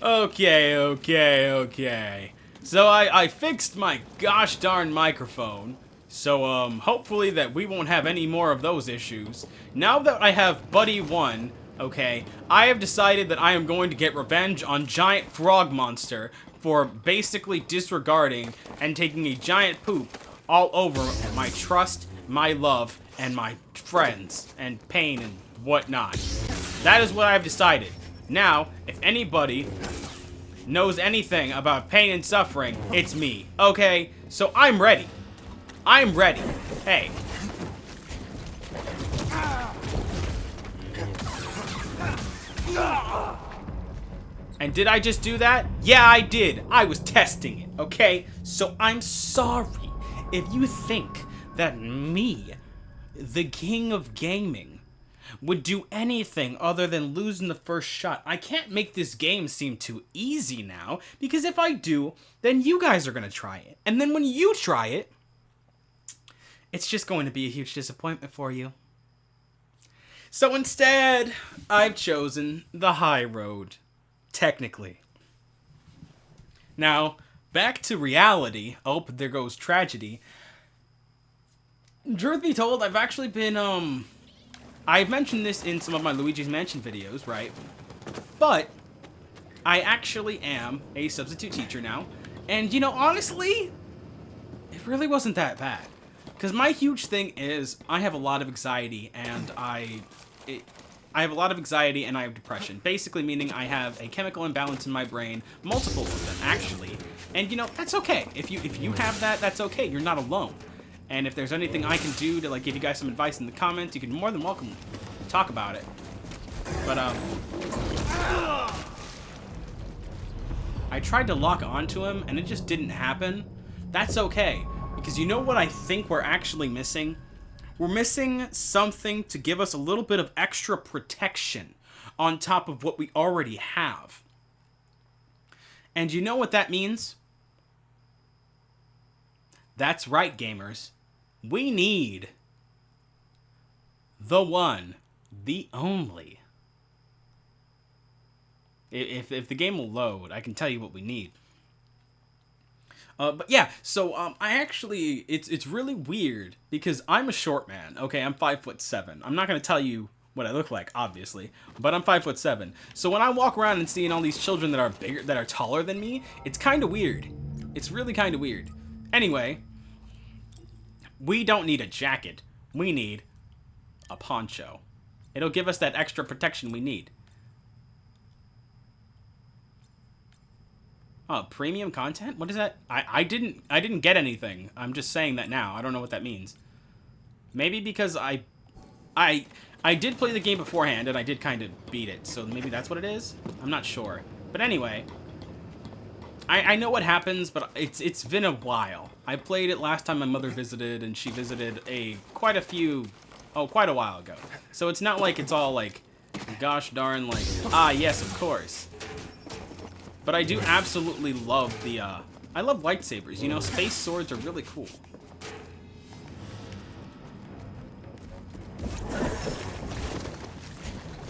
Okay. So I fixed my gosh darn microphone. So hopefully that we won't have any more of those issues. Now that I have Buddy 1, okay, I have decided that I am going to get revenge on Giant Frog Monster for basically disregarding and taking a giant poop all over my trust, my love, and my friends, and pain and whatnot. That is what I've decided. Now, if anybody knows anything about pain and suffering, it's me. Okay? So I'm ready. I'm ready. Hey. And did I just do that? Yeah, I did. I was testing it, okay? So I'm sorry if you think that me, the king of gaming, would do anything other than losing the first shot. I can't make this game seem too easy now, because if I do, then you guys are going to try it. And then when you try it, it's just going to be a huge disappointment for you. So instead, I've chosen the high road, technically. Now, back to reality. Oh, there goes tragedy. Truth be told, I've actually been, I've mentioned this in some of my Luigi's Mansion videos, right? But I actually am a substitute teacher now. And, you know, honestly, it really wasn't that bad. Because my huge thing is I have a lot of anxiety and I have a lot of anxiety and I have depression. Basically meaning I have a chemical imbalance in my brain, multiple of them actually. And you know, that's okay. If you have that, that's okay. You're not alone. And if there's anything I can do to like give you guys some advice in the comments, you can more than welcome to talk about it. But I tried to lock onto him and it just didn't happen. That's okay. Because you know what I think we're actually missing? We're missing something to give us a little bit of extra protection on top of what we already have. And you know what that means? That's right, gamers. We need the one, the only. If the game will load, I can tell you what we need. But yeah, so I actually, it's really weird because I'm a short man. Okay, I'm 5'7". I'm not gonna tell you what I look like, obviously, but I'm 5'7". So when I walk around and seeing all these children that are bigger, that are taller than me, it's kind of weird. It's really kind of weird. Anyway, we don't need a jacket. We need a poncho. It'll give us that extra protection we need. Oh, premium content? What is that? I didn't get anything. I'm just saying that now. I don't know what that means. Maybe because I did play the game beforehand and I did kind of beat it. So maybe that's what it is? I'm not sure. But anyway, I know what happens, but it's been a while. I played it last time my mother visited and she visited quite a while ago. So it's not like it's all like gosh darn like yes, of course. But I do absolutely love the, I love lightsabers. You know, space swords are really cool.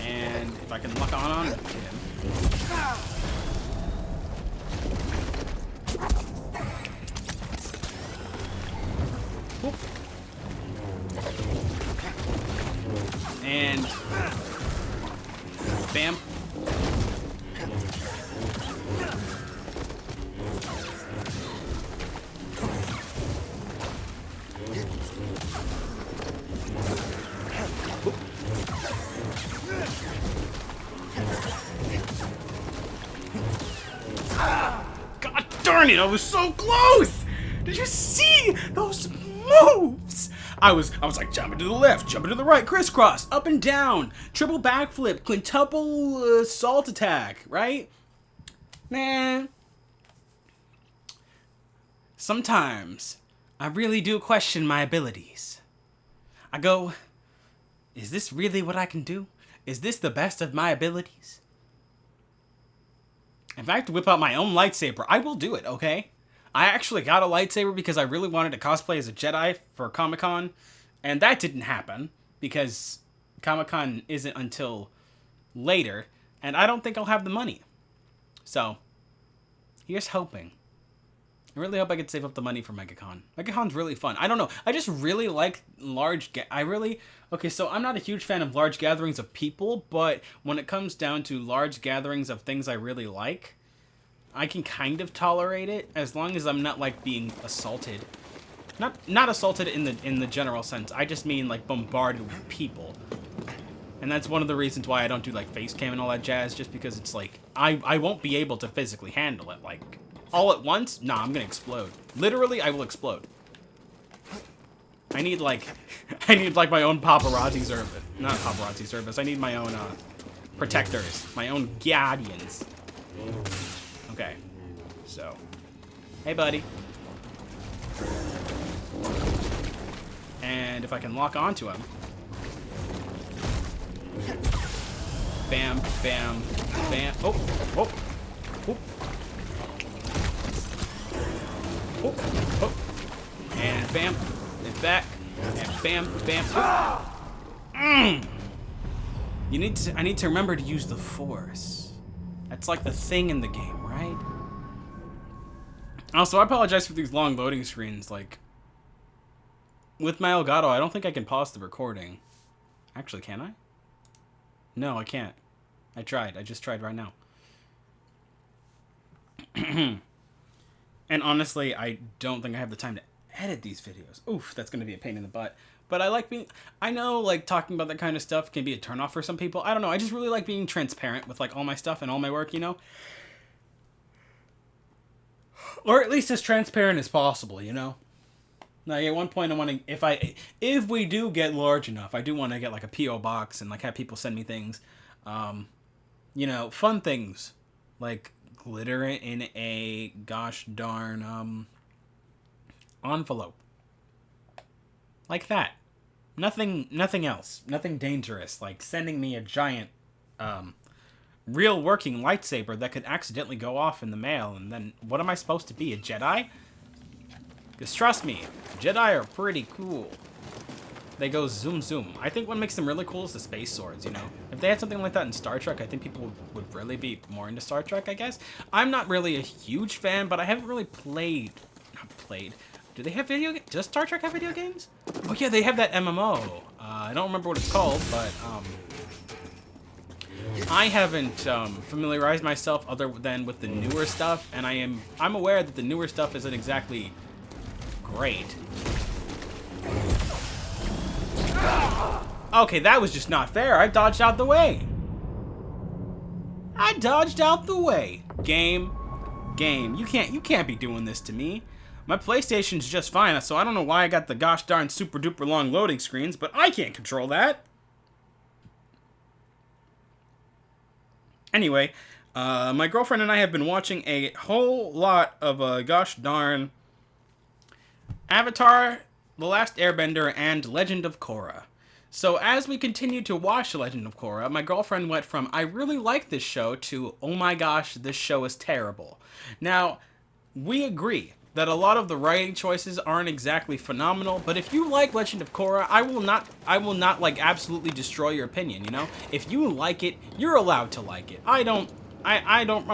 And if I can lock on him. Whoop. And bam. God darn it, I was so close! Did you see those moves? I was like jumping to the left, jumping to the right, crisscross, up and down, triple backflip, quintuple salt attack, right? Man. Sometimes I really do question my abilities. I go, is this really what I can do? Is this the best of my abilities? If I have to whip out my own lightsaber, I will do it, okay? I actually got a lightsaber because I really wanted to cosplay as a Jedi for Comic-Con, and that didn't happen because Comic-Con isn't until later, and I don't think I'll have the money. So, here's hoping. I really hope I could save up the money for MegaCon. MegaCon's really fun. I don't know. I just really like large... Okay, so I'm not a huge fan of large gatherings of people, but when it comes down to large gatherings of things I really like, I can kind of tolerate it as long as I'm not, like, being assaulted. Not assaulted in the general sense. I just mean, like, bombarded with people. And that's one of the reasons why I don't do, like, face cam and all that jazz, just because it's, like, I won't be able to physically handle it, like... All at once? Nah, I'm gonna explode. Literally, I will explode. I need like my own paparazzi service. Not paparazzi service. I need my own protectors. My own guardians. Okay. So. Hey, buddy. And if I can lock onto him. Bam, bam, bam. Oh, oh, oh. Oh, oh. And bam, and back, and bam, bam. I need to remember to use the Force. That's like the thing in the game, right? Also, I apologize for these long loading screens. Like, with my Elgato, I don't think I can pause the recording. Actually, can I? No, I can't. I tried. I just tried right now. And honestly, I don't think I have the time to edit these videos. Oof, that's going to be a pain in the butt. But I like being... I know, like, talking about that kind of stuff can be a turnoff for some people. I don't know. I just really like being transparent with, like, all my stuff and all my work, you know? Or at least as transparent as possible, you know? Like, at one point I want to... If we do get large enough, I do want to get, like, a P.O. box and, like, have people send me things. You know, fun things. Like... glitter in a gosh darn envelope. Like that. Nothing else. Nothing dangerous. Like sending me a giant real working lightsaber that could accidentally go off in the mail, and then what am I supposed to be, a Jedi? Because trust me, Jedi are pretty cool. They go zoom zoom. I think what makes them really cool is the space swords, you know? If they had something like that in Star Trek, I think people would really be more into Star Trek, I guess. I'm not really a huge fan, but I haven't really played... Not played. Do they have video games? Does Star Trek have video games? Oh yeah, they have that MMO. I don't remember what it's called, but I haven't familiarized myself other than with the newer stuff, and I'm aware that the newer stuff isn't exactly great. Okay, that was just not fair. I dodged out the way. I dodged out the way. Game. You can't be doing this to me. My PlayStation's just fine, so I don't know why I got the gosh darn super duper long loading screens, but I can't control that. Anyway, my girlfriend and I have been watching a whole lot of gosh darn Avatar, The Last Airbender, and Legend of Korra. So as we continue to watch Legend of Korra, my girlfriend went from, I really like this show, to, oh my gosh, this show is terrible. Now, we agree that a lot of the writing choices aren't exactly phenomenal, but if you like Legend of Korra, I will not like absolutely destroy your opinion, you know? If you like it, you're allowed to like it. I'm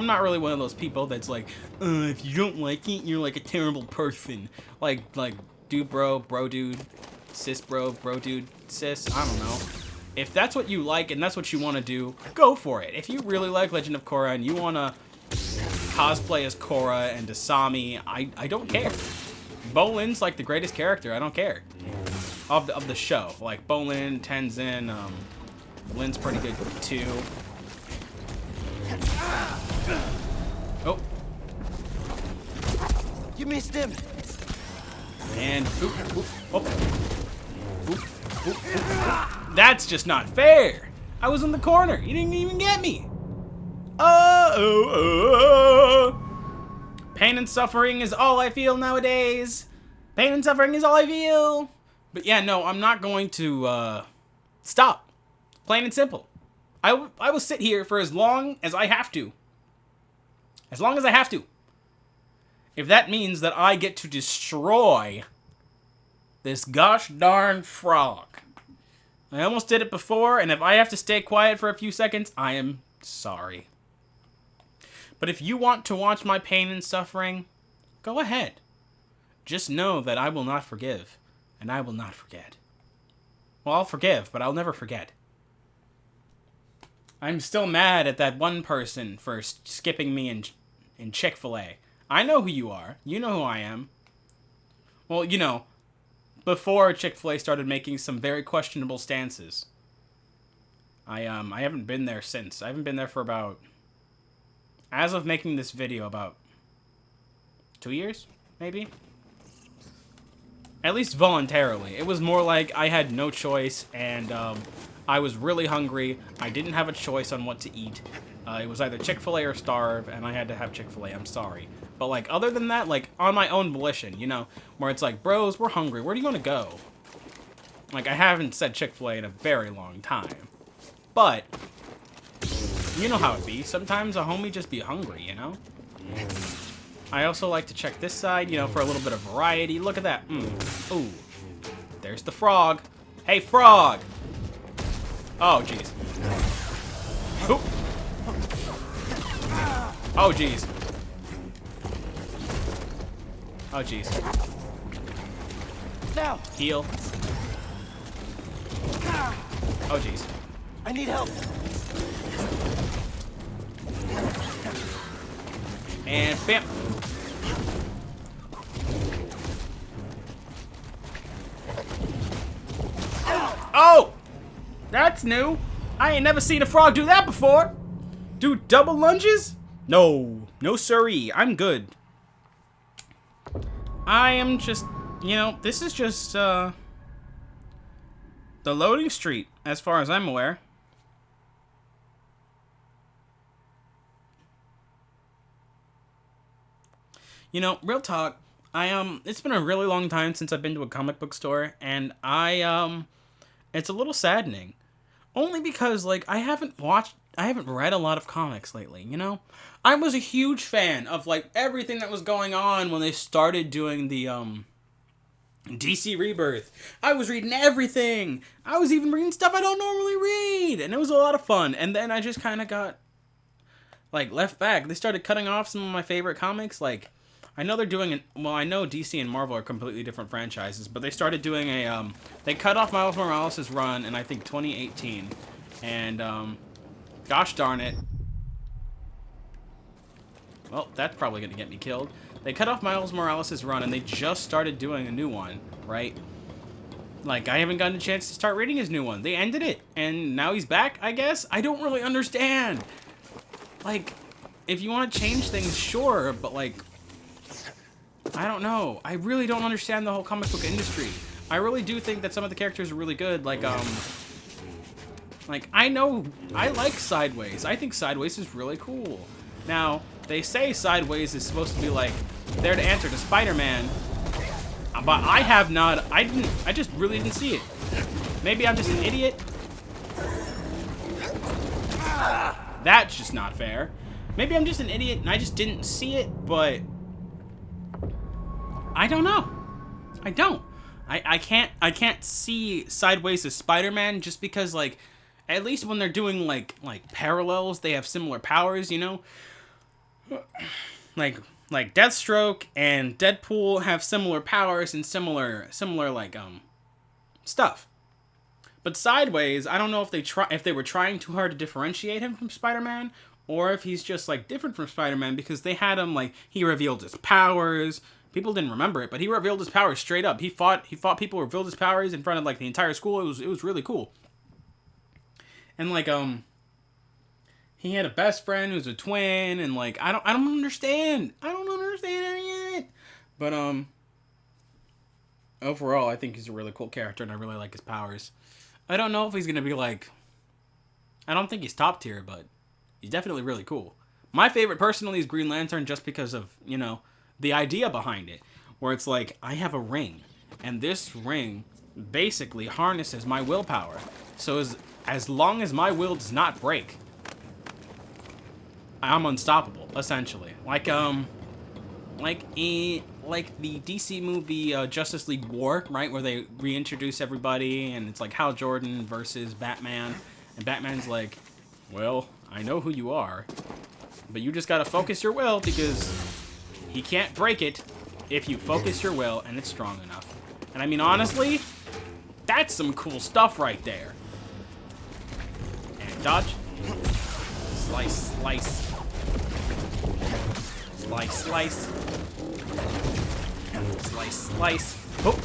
not really one of those people that's like, if you don't like it, you're like a terrible person. Like, dude, bro, dude, sis, bro, dude, sis, I don't know. If that's what you like and that's what you want to do, go for it. If you really like Legend of Korra and you want to cosplay as Korra and Asami, I don't care. Bolin's like the greatest character, I don't care. Of the show. Like Bolin, Tenzin, Lynn's pretty good too. Oh. You missed him. And oop, oop, oop. Oop, oop, oop. That's just not fair. I was in the corner. You didn't even get me. Pain and suffering is all I feel nowadays. Pain and suffering is all I feel. But yeah, no, I'm not going to stop. Plain and simple. I will sit here for as long as I have to. As long as I have to. If that means that I get to destroy this gosh darn frog. I almost did it before, and if I have to stay quiet for a few seconds, I am sorry. But if you want to watch my pain and suffering, go ahead. Just know that I will not forgive, and I will not forget. Well, I'll forgive, but I'll never forget. I'm still mad at that one person for skipping me in Chick-fil-A. I know who you are. You know who I am. Well, you know, before Chick-fil-A started making some very questionable stances. I haven't been there since. I haven't been there for about, as of making this video, about 2 years, maybe? At least voluntarily. It was more like I had no choice, and I was really hungry. I didn't have a choice on what to eat. It was either Chick-fil-A or starve, and I had to have Chick-fil-A. I'm sorry. But, like, other than that, like, on my own volition, you know, where it's like, bros, we're hungry. Where do you want to go? Like, I haven't said Chick-fil-A in a very long time. But, you know how it be. Sometimes a homie just be hungry, you know? I also like to check this side, you know, for a little bit of variety. Look at that. Ooh. There's the frog. Hey, frog! Oh, jeez. Oop. Oh, jeez. Oh, jeez. Now. Heal. Oh, jeez. I need help. And bam. Oh! That's new. I ain't never seen a frog do that before. Do double lunges? No. No siree. I'm good. I am just, you know, this is just, the loading street, as far as I'm aware. You know, real talk, it's been a really long time since I've been to a comic book store, and it's a little saddening. Only because, like, I haven't read a lot of comics lately, you know? I was a huge fan of, like, everything that was going on when they started doing the, DC Rebirth. I was reading everything! I was even reading stuff I don't normally read! And it was a lot of fun, and then I just kind of got, like, left back. They started cutting off some of my favorite comics, like, I know they're doing well, I know DC and Marvel are completely different franchises, but they started doing they cut off Miles Morales' run in, I think, 2018, and, gosh darn it. Well, that's probably gonna get me killed. They cut off Miles Morales' run, and they just started doing a new one, right? Like, I haven't gotten a chance to start reading his new one. They ended it, and now he's back, I guess? I don't really understand. Like, if you want to change things, sure, but, like, I don't know. I really don't understand the whole comic book industry. I really do think that some of the characters are really good. Like, I know, I like Sideways. I think Sideways is really cool. Now, they say Sideways is supposed to be, like, there to answer to Spider-Man. But I just really didn't see it. Maybe I'm just an idiot. That's just not fair. Maybe I'm just an idiot and I just didn't see it, but I don't know. I don't. I can't see Sideways as Spider-Man just because, like, at least when they're doing like parallels, they have similar powers, you know? Like Deathstroke and Deadpool have similar powers and similar like stuff. But Sideways, I don't know if they were trying too hard to differentiate him from Spider-Man, or if he's just, like, different from Spider-Man, because they had him, like, he revealed his powers. People didn't remember it, but he revealed his powers straight up. He fought people, revealed his powers in front of, like, the entire school. It was really cool. And, like, he had a best friend who's a twin, and, like, I don't understand. I don't understand any of it. But, overall, I think he's a really cool character, and I really like his powers. I don't know if he's gonna be, like, I don't think he's top tier, but he's definitely really cool. My favorite, personally, is Green Lantern, just because of, you know, the idea behind it. Where it's like, I have a ring, and this ring basically harnesses my willpower. So as long as my will does not break, I'm unstoppable, essentially. Like the DC movie Justice League War, right, where they reintroduce everybody, and it's like Hal Jordan versus Batman, and Batman's like, well, I know who you are, But you just gotta focus your will, because he can't break it if you focus your will and it's strong enough. And I mean, honestly, that's some cool stuff right there. And dodge. Slice, slice. Slice, slice. Slice, slice. Oh!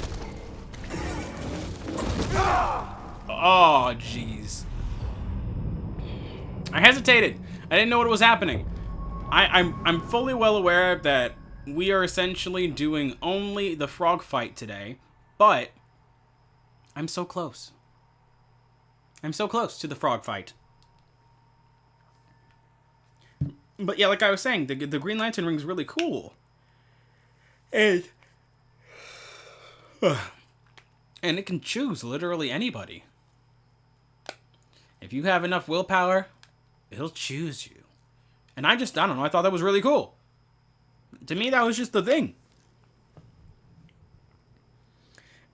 Oh, jeez. I hesitated. I didn't know what was happening. I'm fully well aware that we are essentially doing only the frog fight today, but I'm so close. I'm so close to the frog fight. But yeah, like I was saying, the Green Lantern ring is really cool. And it can choose literally anybody. If you have enough willpower, it'll choose you. And I don't know, I thought that was really cool. To me, that was just the thing.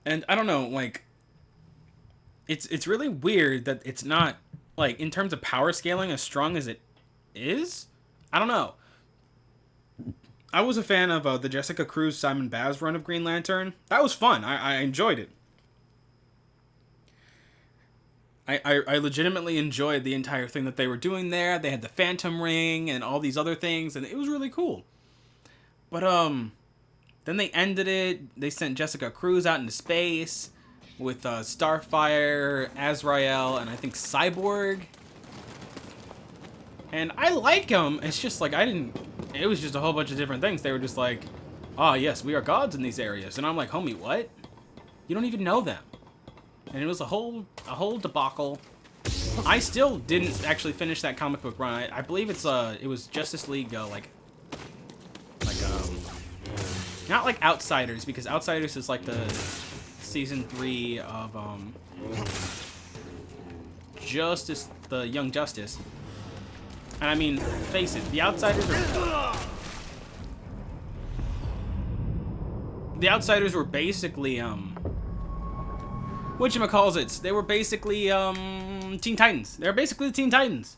And I don't know, like, it's really weird that it's not, like, in terms of power scaling, as strong as it is? I don't know. I was a fan of the Jessica Cruz, Simon Baz run of Green Lantern. That was fun. I enjoyed it. I legitimately enjoyed the entire thing that they were doing there. They had the Phantom Ring and all these other things, and it was really cool. But, then they ended it. They sent Jessica Cruz out into space with Starfire, Azrael, and I think Cyborg. And I like them. It's just like it was just a whole bunch of different things. They were just like, oh, yes, we are gods in these areas. And I'm like, homie, what? You don't even know them. And it was a whole debacle. I still didn't actually finish that comic book run. I believe it was Justice League, not like Outsiders, because Outsiders is like the season 3 of the Young Justice. And I mean, face it, the Outsiders were basically whatchamacallits, they were basically Teen Titans. They were basically the Teen Titans.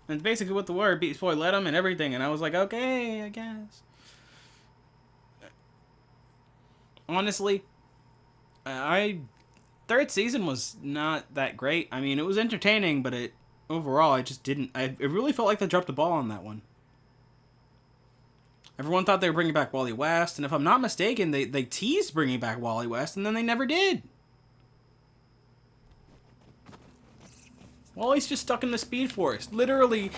And basically what the word Beast Boy led them and everything, and I was like, okay, I guess. Honestly, third season was not that great. I mean, it was entertaining, but overall, it really felt like they dropped the ball on that one. Everyone thought they were bringing back Wally West, and if I'm not mistaken, they teased bringing back Wally West, and then they never did. Wally's just stuck in the Speed Force. Literally,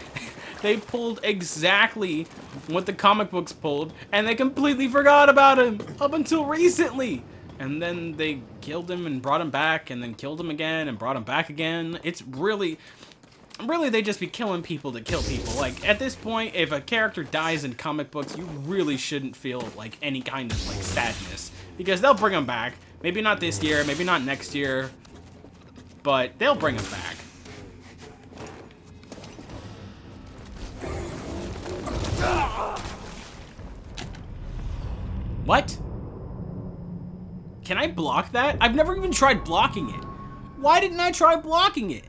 they pulled exactly what the comic books pulled, and they completely forgot about him up until recently. And then they killed him and brought him back, and then killed him again and brought him back again. It's really, they just be killing people to kill people. Like, at this point, if a character dies in comic books, you really shouldn't feel, like, any kind of, like, sadness. Because they'll bring him back. Maybe not this year, maybe not next year, but they'll bring him back. What? Can I block that? I've never even tried blocking it. Why didn't I try blocking it?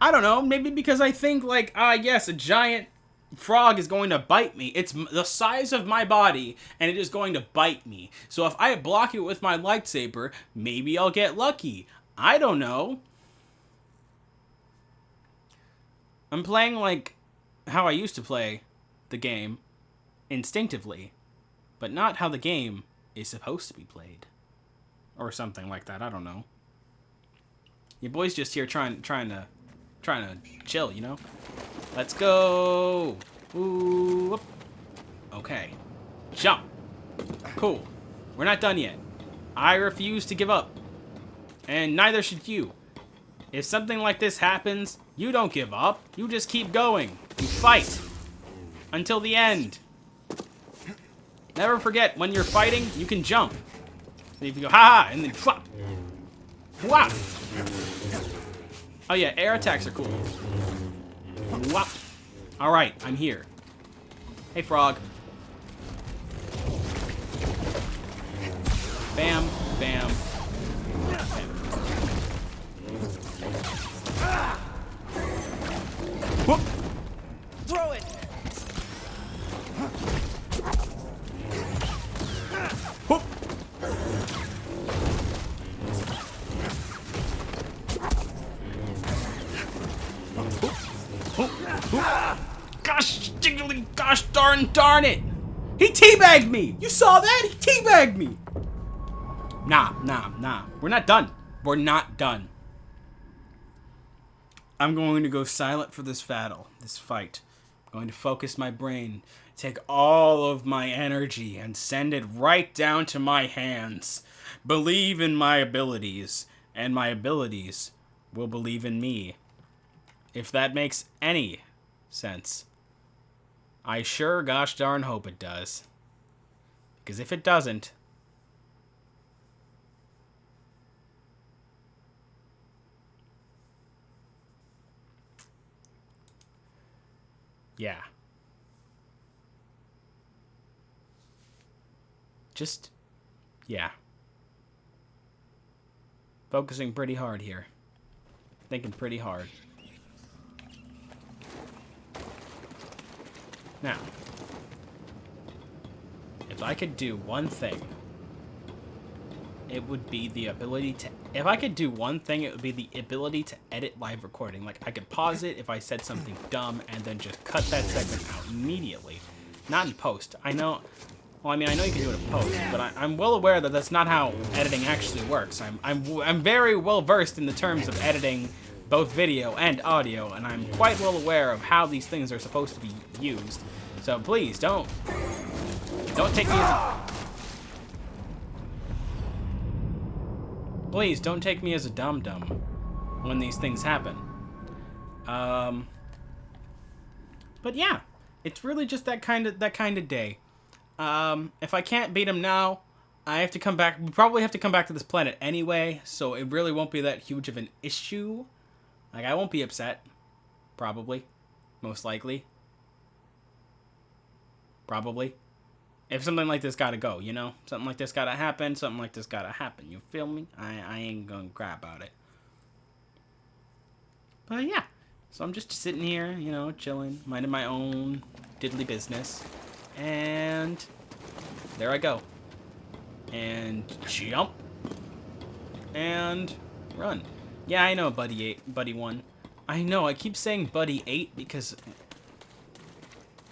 I don't know, maybe because I think like, yes, a giant frog is going to bite me. It's the size of my body, and it is going to bite me. So if I block it with my lightsaber, maybe I'll get lucky. I don't know. I'm playing like how I used to play the game, instinctively, but not how the game is supposed to be played. Or something like that, I don't know. Your boy's just here trying to chill, you know? Let's go! Ooh, whoop. Okay. Jump! Cool. We're not done yet. I refuse to give up. And neither should you. If something like this happens, you don't give up. You just keep going. You fight. Until the end. Never forget, when you're fighting, you can jump. And if you go, ha-ha, and then, flop. Wah! Oh yeah, air attacks are cool. Wah! Alright, I'm here. Hey, frog. Bam, bam, bam. Whoop! Throw it! Gosh darn it! He teabagged me! You saw that? He teabagged me! Nah. We're not done. We're not done. I'm going to go silent for this fight. I'm going to focus my brain, take all of my energy, and send it right down to my hands. Believe in my abilities, and my abilities will believe in me. If that makes any sense. I sure gosh darn hope it does. Because if it doesn't... yeah. Just... yeah. Focusing pretty hard here. Thinking pretty hard. Now, if I could do one thing, it would be the ability to... if I could do one thing, it would be the ability to edit live recording. Like, I could pause it if I said something dumb and then just cut that segment out immediately. Not in post. I know... well, I mean, I know you can do it in post, but I'm well aware that that's not how editing actually works. I'm very well versed in the terms of editing both video and audio, and I'm quite well aware of how these things are supposed to be used. So please don't take me as a... please don't take me as a dum-dum when these things happen. But yeah, it's really just that kind of day. If I can't beat him now, I have to come back. We probably have to come back to this planet anyway, so it really won't be that huge of an issue. Like, I won't be upset. Probably. Most likely. Probably. If something like this gotta go, you know? Something like this gotta happen, something like this gotta happen. You feel me? I ain't gonna cry about it. But yeah. So I'm just sitting here, you know, chilling, minding my own diddly business. And there I go. And jump. And run. Yeah, I know, Buddy 1. I know, I keep saying Buddy 8 because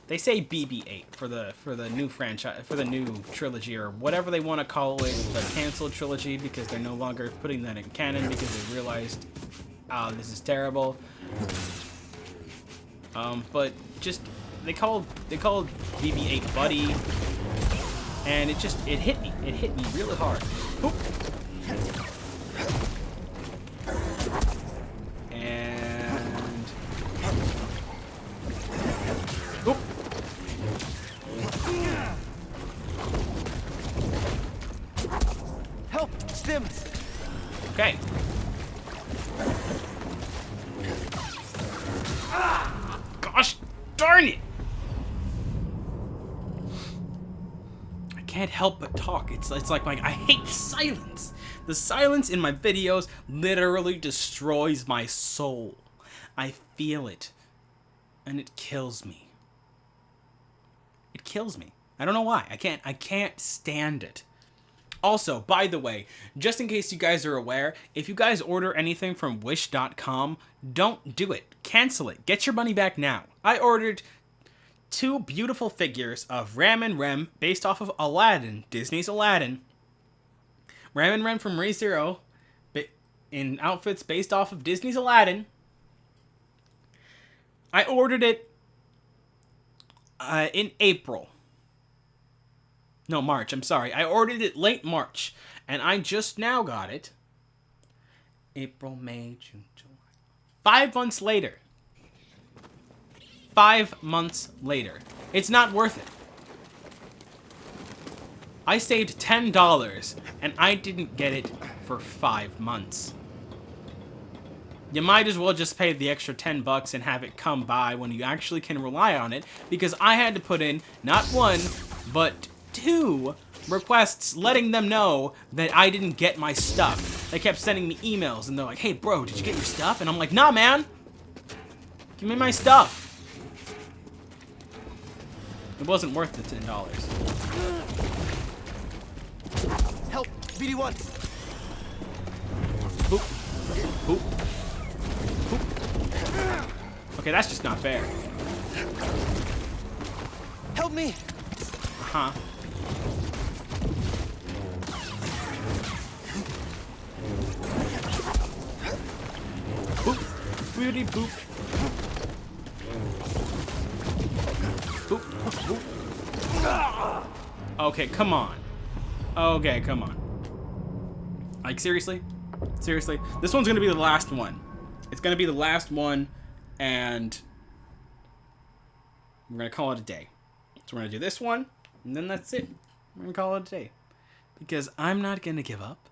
they say BB8 for the new franchise, for the new trilogy, or whatever they want to call it, the canceled trilogy, because they're no longer putting that in canon because they realized, oh, this is terrible. But just they called BB8 Buddy, and it hit me. It hit me really hard. Oop. And oop. Help! Stims! Okay. Gosh darn it! I can't help but talk. It's like I hate silence. The silence in my videos literally destroys my soul. I feel it, and it kills me. It kills me. I don't know why. I can't stand it. Also, by the way, just in case you guys are aware, if you guys order anything from wish.com, don't do it. Cancel it. Get your money back now. I ordered 2 beautiful figures of Ram and Rem based off of Aladdin, Disney's Aladdin. Ram and Rem from ReZero in outfits based off of Disney's Aladdin. I ordered it in April. No, March, I'm sorry. I ordered it late March, and I just now got it. April, May, June, July. 5 months later. 5 months later. It's not worth it. I saved $10, and I didn't get it for 5 months. You might as well just pay the extra $10 and have it come by when you actually can rely on it, because I had to put in not 1, but 2 requests letting them know that I didn't get my stuff. They kept sending me emails, and they're like, hey, bro, did you get your stuff? And I'm like, nah, man. Give me my stuff. It wasn't worth the $10. Help! BD1! Boop. Boop. Boop. Okay, that's just not fair. me. Huh. Boop. Boopity boop. Boop, boop, boop. Okay, come on. Okay, come on. Like, seriously? Seriously? This one's gonna be the last one. It's gonna be the last one, and we're gonna call it a day. So we're gonna do this one, and then that's it. We're gonna call it a day. Because I'm not gonna give up.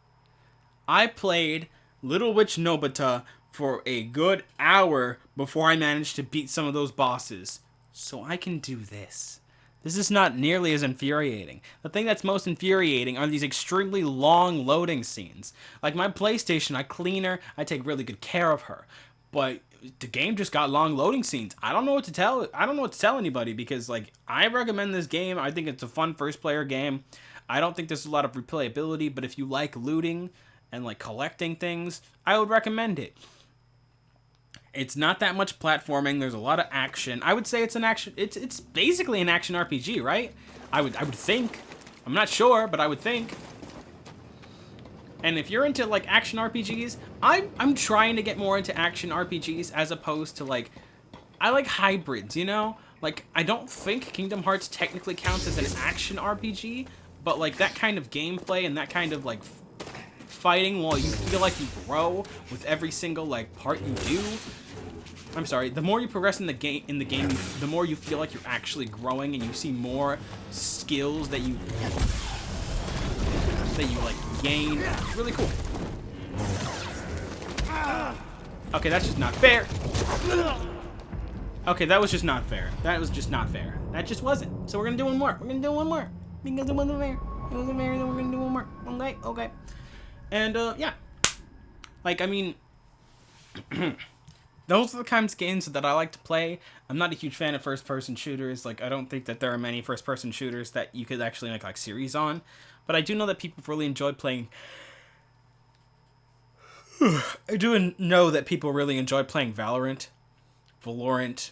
I played Little Witch Nobita for a good hour before I managed to beat some of those bosses. So I can do this. This is not nearly as infuriating. The thing that's most infuriating are these extremely long loading scenes. Like my PlayStation, I clean her, I take really good care of her. But the game just got long loading scenes. I don't know what to tell. I don't know what to tell anybody because like I recommend this game. I think it's a fun first player game. I don't think there's a lot of replayability, but if you like looting and like collecting things, I would recommend it. It's not that much platforming. There's a lot of action. I would say it's an action. It's basically an action RPG, right? I would think. I'm not sure, but I would think. And if you're into like action RPGs, I'm trying to get more into action RPGs as opposed to like I like hybrids, you know? Like I don't think Kingdom Hearts technically counts as an action RPG, but like that kind of gameplay and that kind of like fighting while you feel like you grow with every single like part you do. I'm sorry, the more you progress in the game, the more you feel like you're actually growing and you see more skills that you like gain. It's really cool. Okay, that's just not fair. Okay, that was just not fair. That was just not fair. That just wasn't. So we're gonna do one more. We're gonna do one more. Because it wasn't fair. It wasn't fair, then we're gonna do one more. Okay, okay. And yeah. Like, I mean, those are the kinds of games that I like to play. I'm not a huge fan of first-person shooters. Like, I don't think that there are many first-person shooters that you could actually make, like, series on. But I do know that people really enjoy playing... I do know that people really enjoy playing Valorant. Valorant.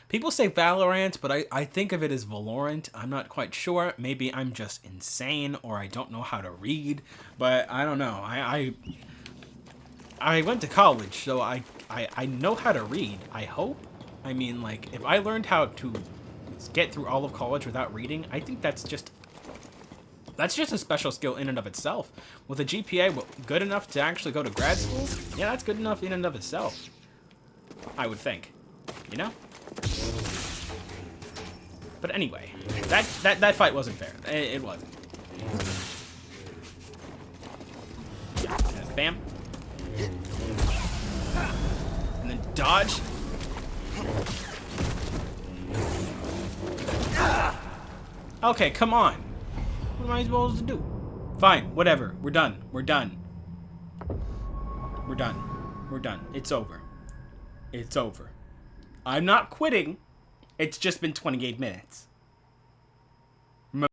People say Valorant, but I think of it as Valorant. I'm not quite sure. Maybe I'm just insane, or I don't know how to read. But I don't know. I went to college, so I know how to read, I hope. I mean, like, if I learned how to get through all of college without reading, I think that's just a special skill in and of itself. With a GPA good enough to actually go to grad school, yeah, that's good enough in and of itself. I would think. You know? But anyway, that fight wasn't fair. It wasn't. Bam. And then dodge. Okay, come on. What am I supposed to do? Fine, whatever. We're done. We're done. We're done. We're done. It's over. It's over. I'm not quitting. It's just been 28 minutes.